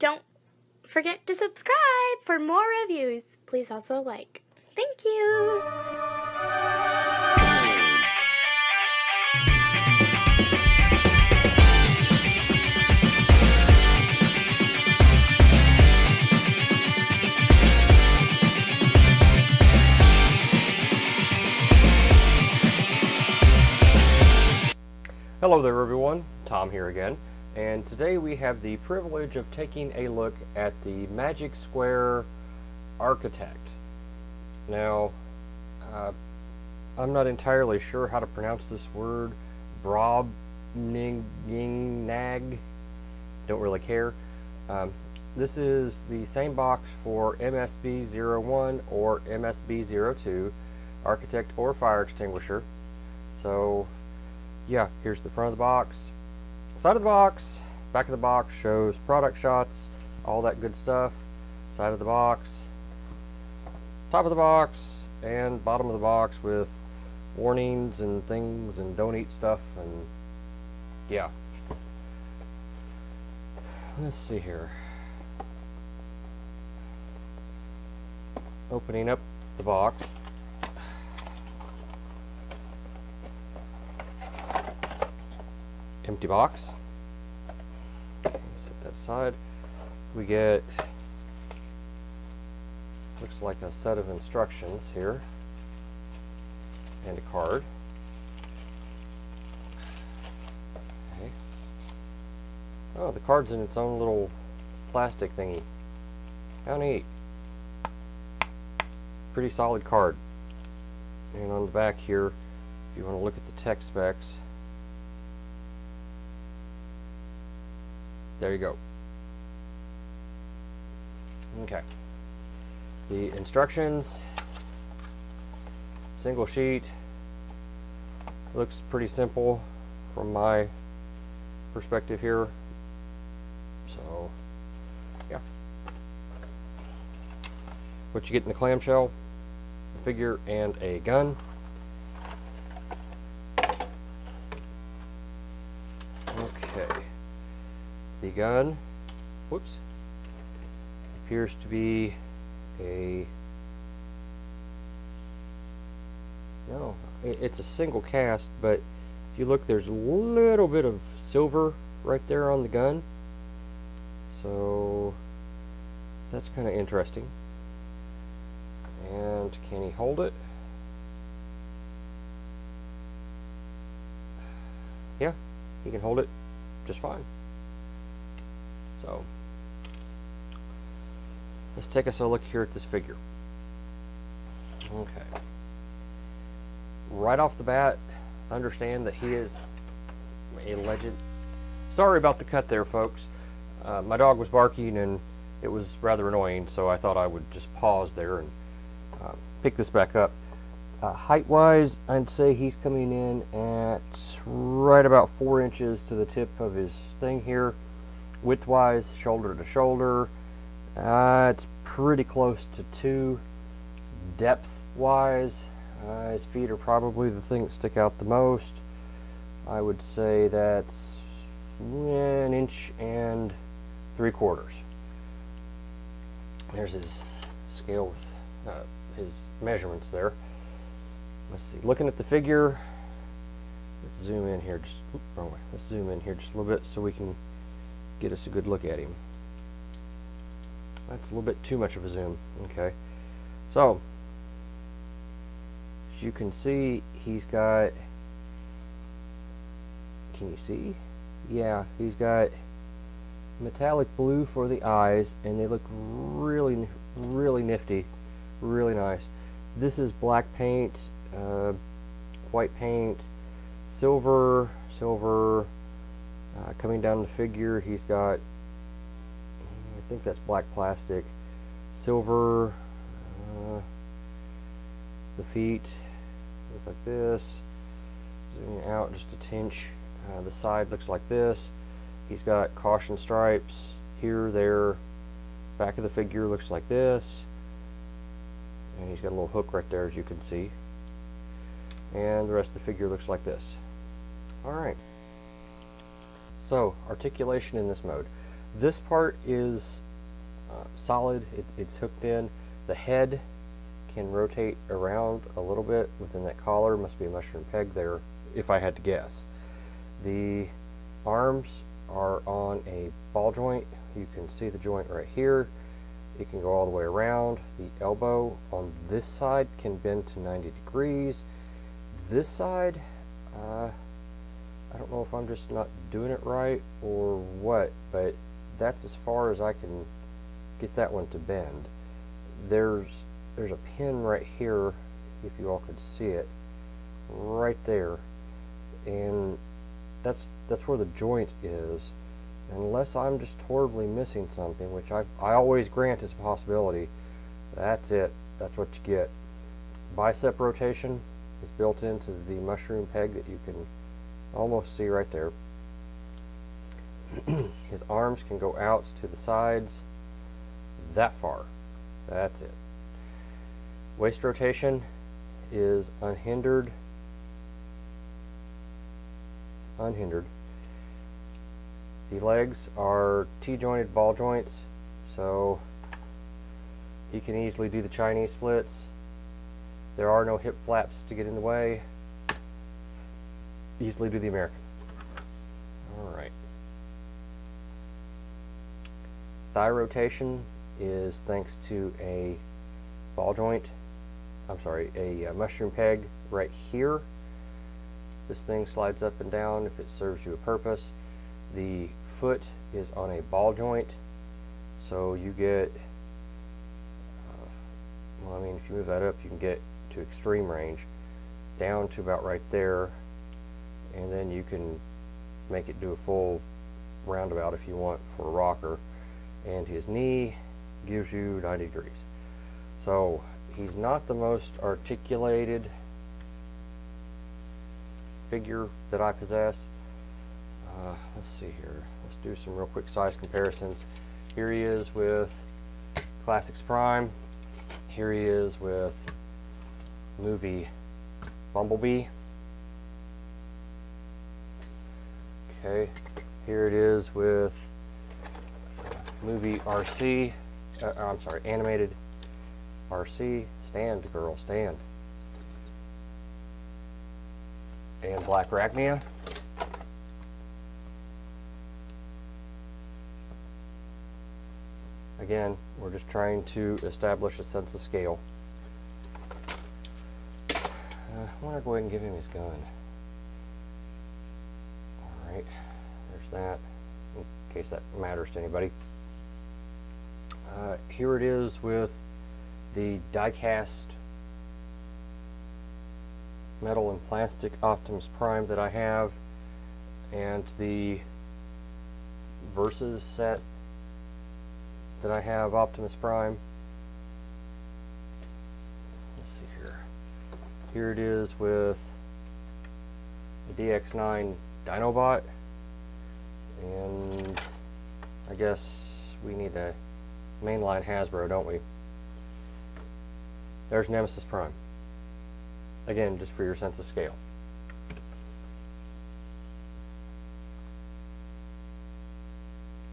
don't forget to subscribe for more reviews. Please also like. Thank you. Hello there everyone, Tom here again, and today we have the privilege of taking a look at the Magic Square Architect. Now, I'm not entirely sure how to pronounce this word, Brobningnag, don't really care. This is the same box for MSB01 or MSB02, Architect or Fire Extinguisher. So, yeah, here's the front of the box. Side of the box, back of the box shows product shots, all that good stuff. Side of the box, top of the box, and bottom of the box with warnings and things and don't eat stuff, and yeah. Let's see here. Opening up the box. Empty box. Set that aside. We get, looks like a set of instructions here and a card. Okay. Oh, the card's in its own little plastic thingy. How neat. Pretty solid card. And on the back here, if you want to look at the tech specs, there you go. Okay. The instructions, single sheet, looks pretty simple from my perspective here. So, yeah. What you get in the clamshell, the figure, and a gun. Okay. The gun, whoops, appears to be it's a single cast, but if you look, there's a little bit of silver right there on the gun, so that's kind of interesting. And can he hold it? Yeah, he can hold it just fine. So, let's take us a look here at this figure. Okay. Right off the bat, understand that he is a legend. Sorry about the cut there, folks. My dog was barking and it was rather annoying, so I thought I would just pause there and pick this back up. Height-wise, I'd say he's coming in at right about 4 inches to the tip of his thing here. Width-wise, shoulder to shoulder, it's pretty close to 2. Depth-wise, his feet are probably the thing that stick out the most. I would say that's 1 inch and 3/4. There's his scale with his measurements there. Let's see. Looking at the figure, let's zoom in here. Let's zoom in here just a little bit so we can get us a good look at him. That's a little bit too much of a zoom. Okay, so as you can see, he's got, can you see? Yeah, he's got metallic blue for the eyes, and they look really, really nifty, really nice. This is black paint, white paint, silver, coming down the figure, he's got, I think that's black plastic, silver, the feet look like this, zooming out just a tinge, the side looks like this, he's got caution stripes here, there, back of the figure looks like this, and he's got a little hook right there as you can see, and the rest of the figure looks like this. Alright, so articulation in this mode. This part is solid. It's hooked in. The head can rotate around a little bit within that collar. Must be a mushroom peg there, if I had to guess. The arms are on a ball joint. You can see the joint right here. It can go all the way around. The elbow on this side can bend to 90 degrees. This side, I don't know if I'm just not doing it right or what, but that's as far as I can get that one to bend. There's a pin right here, if you all could see it, right there, and that's where the joint is. Unless I'm just totally missing something, which I always grant is a possibility. That's it. That's what you get. Bicep rotation is built into the mushroom peg that you can almost see right there. His arms can go out to the sides that far. That's it. Waist rotation is unhindered. The legs are T-jointed ball joints, so he can easily do the Chinese splits. There are no hip flaps to get in the way. Easily do the American. Alright. Thigh rotation is thanks to a ball joint, a mushroom peg right here. This thing slides up and down if it serves you a purpose. The foot is on a ball joint, so you get, well, I mean, if you move that up, you can get to extreme range, down to about right there, and then you can make it do a full roundabout if you want for a rocker. And his knee gives you 90 degrees. So he's not the most articulated figure that I possess. Let's see here. Let's do some real quick size comparisons. Here he is with Classics Prime. Here he is with movie Bumblebee. Okay, here it is with movie RC. Animated RC. Stand, girl, stand. And Black Ragnia. Again, we're just trying to establish a sense of scale. I want to go ahead and give him his gun. Alright, there's that, in case that matters to anybody. Here it is with the die-cast metal and plastic Optimus Prime that I have, and the Versus set that I have Optimus Prime. Let's see here. Here it is with the DX9 Dinobot, and I guess we need a mainline Hasbro, don't we? There's Nemesis Prime. Again, just for your sense of scale.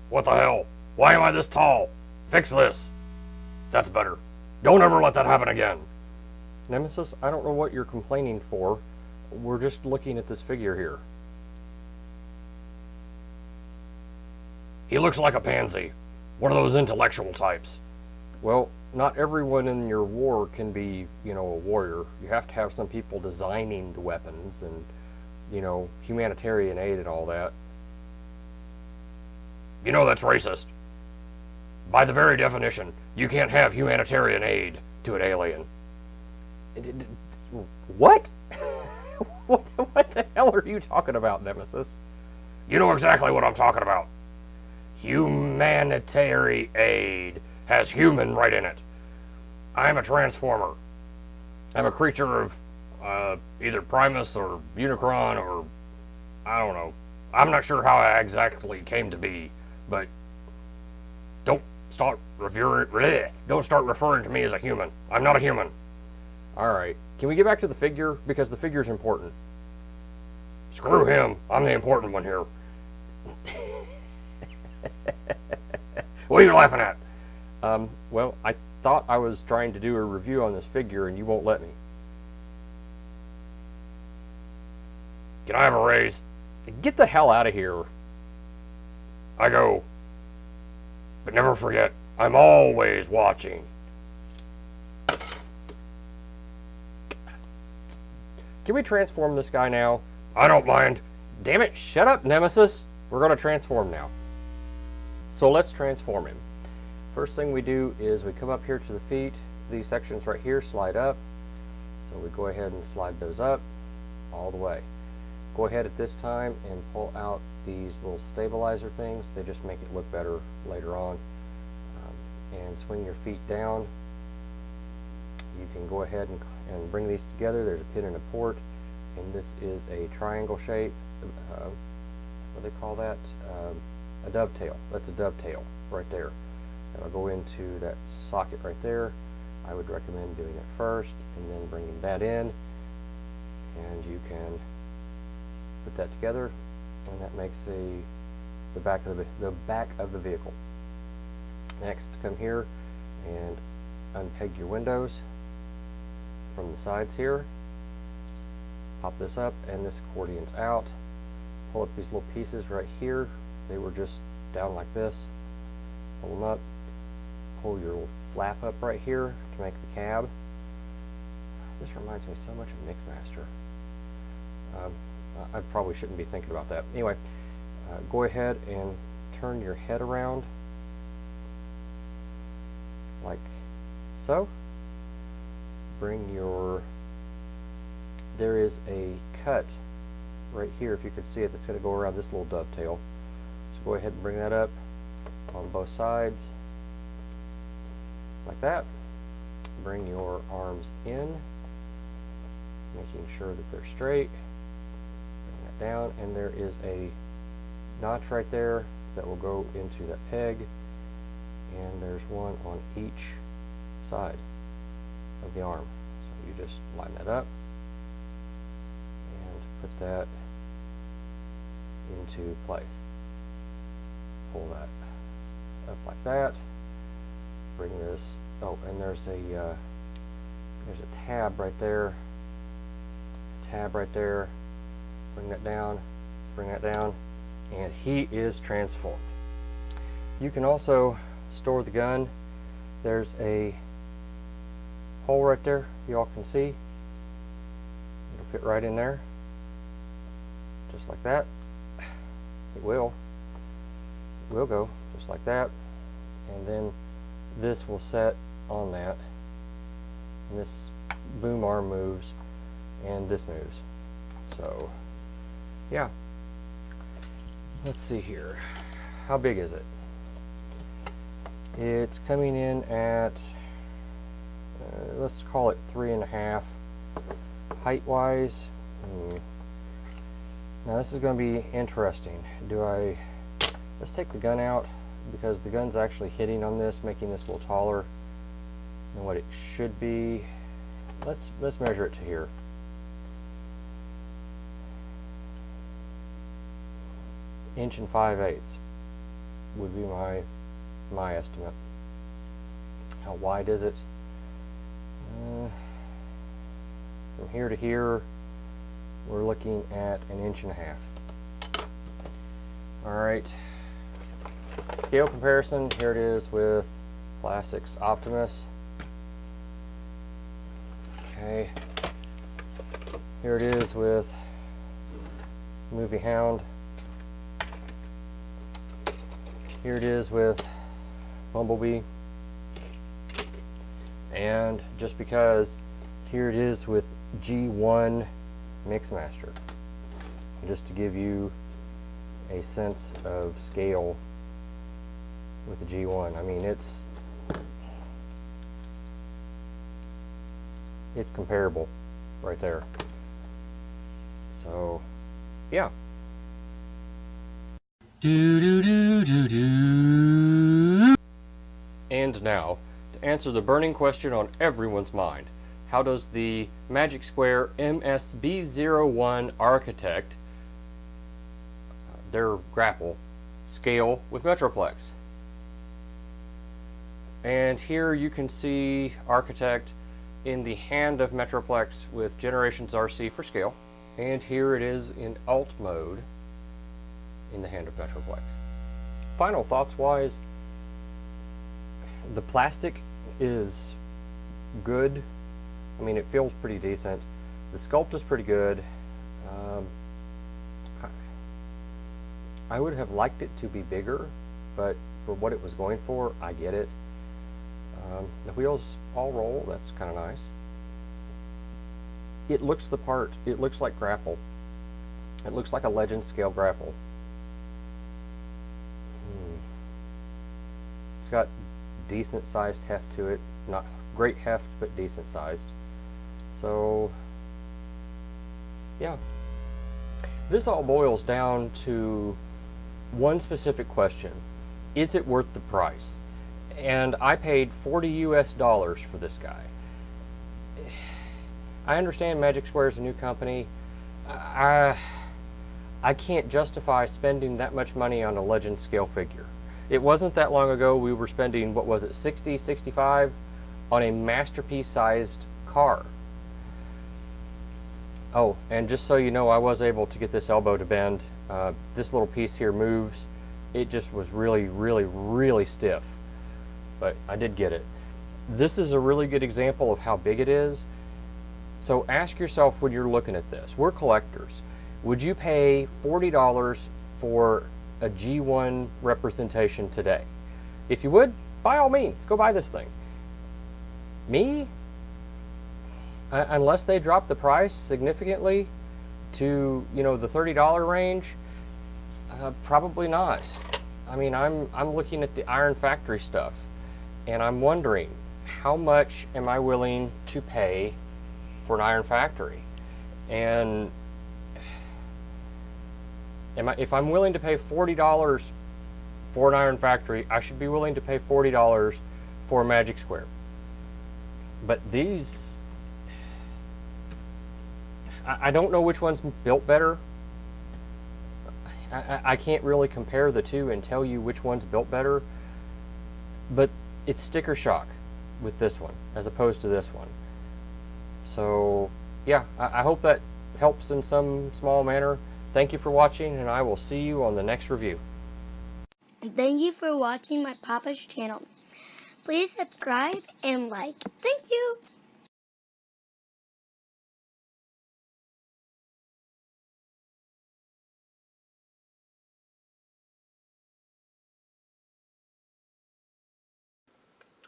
What the hell? Why am I this tall? Fix this. That's better. Don't ever let that happen again. Nemesis, I don't know what you're complaining for. We're just looking at this figure here. He looks like a pansy. One of those intellectual types. Well, not everyone in your war can be, a warrior. You have to have some people designing the weapons and, humanitarian aid and all that. That's racist. By the very definition, you can't have humanitarian aid to an alien. What? What the hell are you talking about, Nemesis? You know exactly what I'm talking about. Humanitarian aid has human right in it. I'm a transformer. I'm a creature of either Primus or Unicron or I don't know. I'm not sure how I exactly came to be, but don't start referring to me as a human. I'm not a human. Alright, can we get back to the figure? Because the figure's important. Screw him. I'm the important one here. What are you laughing at? Well, I thought I was trying to do a review on this figure and you won't let me. Can I have a raise? Get the hell out of here. I go. But never forget, I'm always watching. Can we transform this guy now? I don't mind. Damn it, shut up, Nemesis. We're going to transform now. So let's transform him. First thing we do is we come up here to the feet. These sections right here slide up. So we go ahead and slide those up all the way. Go ahead at this time and pull out these little stabilizer things. They just make it look better later on. And swing your feet down. You can go ahead and bring these together. There's a pin and a port, and this is a triangle shape. What do they call that? A dovetail. That's a dovetail right there. That'll go into that socket right there. I would recommend doing it first and then bringing that in, and you can put that together, and that makes the back of the vehicle. Next, come here and unpeg your windows from the sides here. Pop this up, and this accordion's out. Pull up these little pieces right here. They were just down like this. Pull them up. Pull your little flap up right here to make the cab. This reminds me so much of Mixmaster. I probably shouldn't be thinking about that. Anyway, go ahead and turn your head around like so. There is a cut right here, if you could see it, that's going to go around this little dovetail. So go ahead and bring that up on both sides like that. Bring your arms in, making sure that they're straight. Bring that down, and there is a notch right there that will go into that peg, and there's one on each side of the arm. So you just line that up and put that into place. Pull that up like that. Bring this, oh, and there's a tab right there. Tab right there. Bring that down, and he is transformed. You can also store the gun. There's a hole right there, you all can see. It'll fit right in there, just like that. It will go just like that, and then this will set on that, and this boom arm moves, and this moves. So yeah, let's see here, how big is it? It's coming in at let's call it 3.5 height wise. Now this is going to be interesting. Let's take the gun out, because the gun's actually hitting on this, making this a little taller than what it should be. Let's measure it to here. Inch and 5/8 would be my estimate. How wide is it? From here to here, we're looking at 1.5 inches. Alright, scale comparison, here it is with Classics Optimus. Okay, here it is with Movie Hound. Here it is with Bumblebee. And just because, here it is with G1 Mixmaster, just to give you a sense of scale with the G1. I mean, it's comparable right there. So yeah. And now, to answer the burning question on everyone's mind, how does the Magic Square MSB01 Architect, their Grapple, scale with Metroplex? And here you can see Architect in the hand of Metroplex with Generations RC for scale. And here it is in alt mode in the hand of Metroplex. Final thoughts wise, the plastic is good. I mean, it feels pretty decent. The sculpt is pretty good. I would have liked it to be bigger, but for what it was going for, I get it. The wheels all roll, that's kind of nice. It looks the part. It looks like Grapple. It looks like a Legend scale Grapple. It's got decent sized heft to it. Not great heft, but decent sized. So, yeah. This all boils down to one specific question. Is it worth the price? And I paid $40 US for this guy. I understand Magic Square is a new company. I can't justify spending that much money on a Legend scale figure. It wasn't that long ago we were spending, what was it, 60, 65 on a masterpiece sized car. Oh, and just so you know, I was able to get this elbow to bend. This little piece here moves. It just was really, really, really stiff, but I did get it. This is a really good example of how big it is. So ask yourself when you're looking at this, we're collectors. Would you pay $40 for a G1 representation today? If you would, by all means, go buy this thing. Me? Unless they drop the price significantly to, you know, the $30 range, probably not. I mean, I'm looking at the Iron Factory stuff, and I'm wondering, how much am I willing to pay for an Iron Factory? And if I'm willing to pay $40 for an Iron Factory, I should be willing to pay $40 for a Magic Square. But these, I don't know which one's built better. I can't really compare the two and tell you which one's built better, but it's sticker shock with this one as opposed to this one. So yeah, I hope that helps in some small manner. Thank you for watching, and I will see you on the next review. Thank you for watching my Papa's channel. Please subscribe and like. Thank you.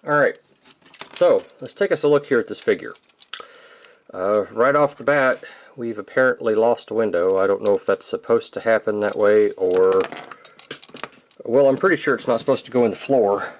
Alright, so let's take us a look here at this figure. Right off the bat, we've apparently lost a window. I don't know if that's supposed to happen that way or... Well, I'm pretty sure it's not supposed to go in the floor.